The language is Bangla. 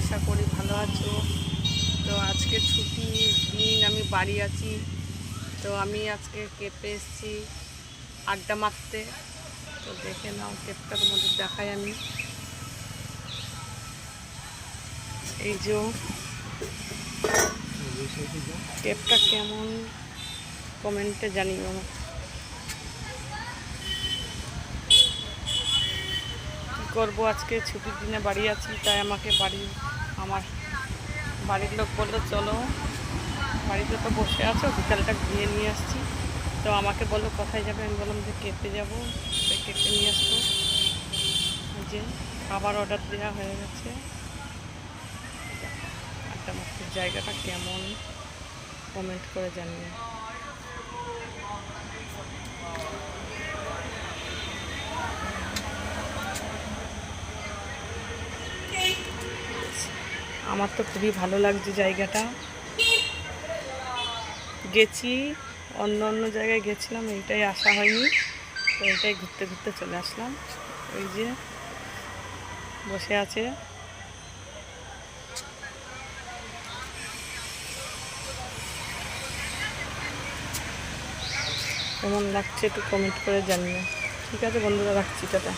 আশা করি ভালো আছো। তো আজকে ছুটির দিন, আমি বাড়ি আছি। তো আমি আজকে কেপে এসেছি আড্ডা মারতে। তো দেখে নাও, কেপটা তোমাদের দেখাই আমি। এই যে কেপটা কেমন কমেন্টে জানিও আমার। কী করবো, আজকে ছুটির দিনে বাড়ি আছি, তাই আমার বাড়ির লোক বললো চলো, বাড়িতে তো বসে আছো, বিকালটা ঘুরিয়ে নিয়ে আসছি। তো আমাকে বললো কোথায় যাবে, আমি বললাম যে কেপে যাবো, তাই কেপে নিয়ে আসবো। যে খাবার অর্ডার দেওয়া হয়ে গেছে। আড্ডা মারতে জায়গাটা কেমন কমেন্ট করে জানিয়ে। আমার তো খুবই ভালো লাগছে জায়গাটা। গেছি, অন্য অন্য জায়গায় গেছিলাম, এইটাই আসা হয়নি। তো এইটাই ঘুরতে ঘুরতে চলে আসলাম। ওই যে বসে আছে। কেমন লাগছে একটু কমেন্ট করে জানিও। ঠিক আছে বন্ধুরা, রাখছি, টাটা।